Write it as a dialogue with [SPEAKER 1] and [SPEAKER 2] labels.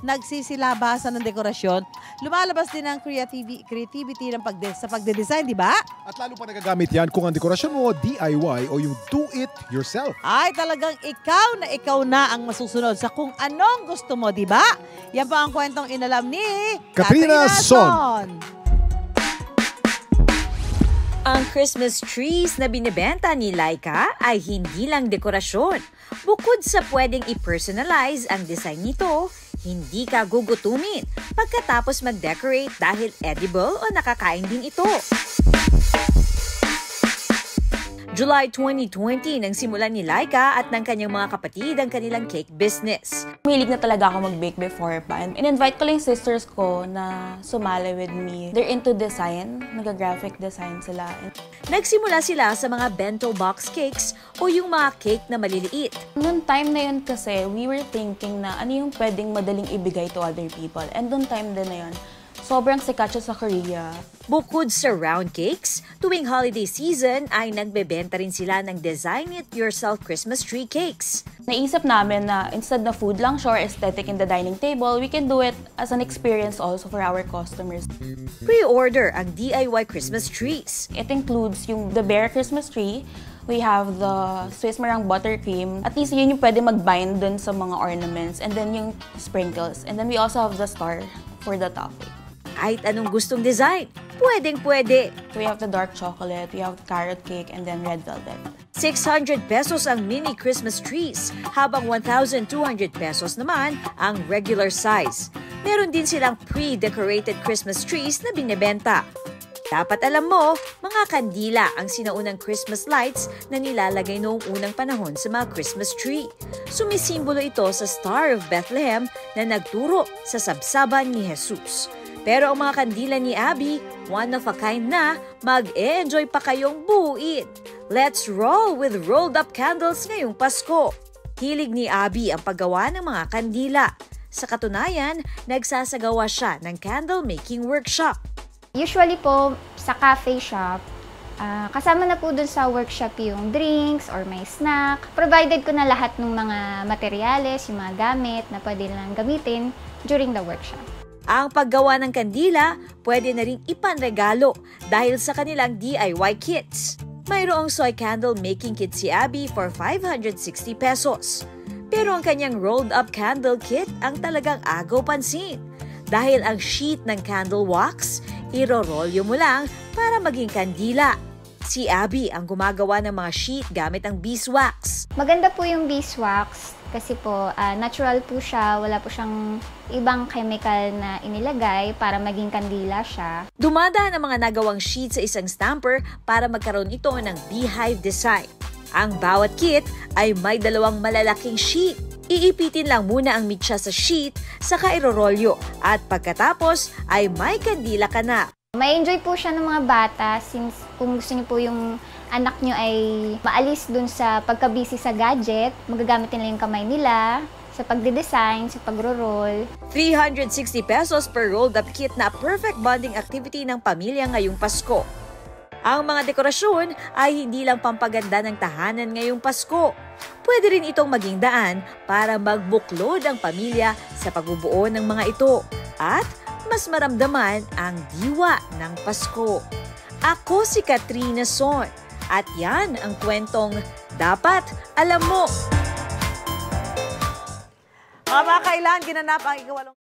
[SPEAKER 1] nagsisilabasan ng dekorasyon, lumalabas din ang creativity ng sa pagde-design, di ba?
[SPEAKER 2] At lalo pa nagagamit yan kung ang dekorasyon mo DIY o yung do it yourself.
[SPEAKER 1] Ay, talagang ikaw na ang masusunod sa kung anong gusto mo, di ba? Yan po ang kwentong inalam ni
[SPEAKER 2] Katrina Son.
[SPEAKER 3] Ang Christmas trees na binibenta ni Laika ay hindi lang dekorasyon. Bukod sa pwedeng i-personalize ang design nito, hindi ka gugutumin pagkatapos mag-decorate dahil edible o nakakain din ito. July 2020 nang simulan ni Laika at ng kanyang mga kapatid ang kanilang cake business.
[SPEAKER 4] Mahilig na talaga ako mag-bake before pa. In-invite ko lang yung sisters ko na sumali with me. They're into design, nag-graphic design sila.
[SPEAKER 3] Nagsimula sila sa mga bento box cakes o yung mga cake na maliliit.
[SPEAKER 4] Noong time na yun kasi, we were thinking na ano yung pwedeng madaling ibigay to other people. And noong time din na yun, sobrang sikat siya sa Korea.
[SPEAKER 3] Bukod sa round cakes, tuwing holiday season ay nagbebenta rin sila ng design-it-yourself Christmas tree cakes.
[SPEAKER 4] Naisip namin na instead na food lang siya or aesthetic in the dining table, we can do it as an experience also for our customers.
[SPEAKER 3] Pre-order ang DIY Christmas trees.
[SPEAKER 4] It includes the bare Christmas tree. We have the Swiss Meringue buttercream. At least yun yung pwede mag-bind dun sa mga ornaments. And then yung sprinkles. And then we also have the star for the topping.
[SPEAKER 3] Kahit anong gustong design, pwedeng-pwede.
[SPEAKER 4] We have the dark chocolate, we have the carrot cake, and then red velvet.
[SPEAKER 3] 600 pesos ang mini Christmas trees, habang 1,200 pesos naman ang regular size. Meron din silang pre-decorated Christmas trees na binebenta. Dapat alam mo, mga kandila ang sinaunang Christmas lights na nilalagay noong unang panahon sa mga Christmas tree. Sumisimbolo ito sa Star of Bethlehem na nagturo sa sabsaban ni Jesus. Pero ang mga kandila ni Abby, one of a kind na, mag-e-enjoy pa kayong buuin. Let's roll with rolled up candles ngayong Pasko. Hilig ni Abby ang paggawa ng mga kandila. Sa katunayan, nagsasagawa siya ng candle making workshop.
[SPEAKER 5] Usually po, sa cafe shop, kasama na po dun sa workshop yung drinks or may snack. Provided ko na lahat ng mga materyales, yung mga gamit na pwede lang gamitin during the workshop.
[SPEAKER 3] Ang paggawa ng kandila, pwede na ring ipanregalo dahil sa kanilang DIY kits. Mayroong soy candle making kit si Abby for 560 pesos. Pero ang kanyang rolled up candle kit ang talagang agaw pansin. Dahil ang sheet ng candle wax, irorolyo mo lang para maging kandila. Si Abby ang gumagawa ng mga sheet gamit ang beeswax.
[SPEAKER 5] Maganda po yung beeswax kasi po natural po siya, wala po siyang ibang chemical na inilagay para maging kandila siya.
[SPEAKER 3] Dumadaan ang mga nagawang sheet sa isang stamper para magkaroon ito ng beehive design. Ang bawat kit ay may dalawang malalaking sheet. Iipitin lang muna ang mitsa sa sheet, saka irorolyo at pagkatapos ay may kandila ka na.
[SPEAKER 5] May enjoy po siya ng mga bata since kung gusto niyo po yung anak niyo ay maalis dun sa pagka-busy sa gadget, magagamit nila yung kamay nila sa pagde-design, sa pagro-roll.
[SPEAKER 3] 360 pesos per rolled up kit na perfect bonding activity ng pamilya ngayong Pasko. Ang mga dekorasyon ay hindi lang pampaganda ng tahanan ngayong Pasko. Pwede rin itong maging daan para magbuklod ang pamilya sa pagbubuo ng mga ito at mas maramdaman ang diwa ng Pasko. Ako si Katrina Son at yan ang kwentong dapat alam mo.
[SPEAKER 1] Mga kailan ginanap ang ikawalong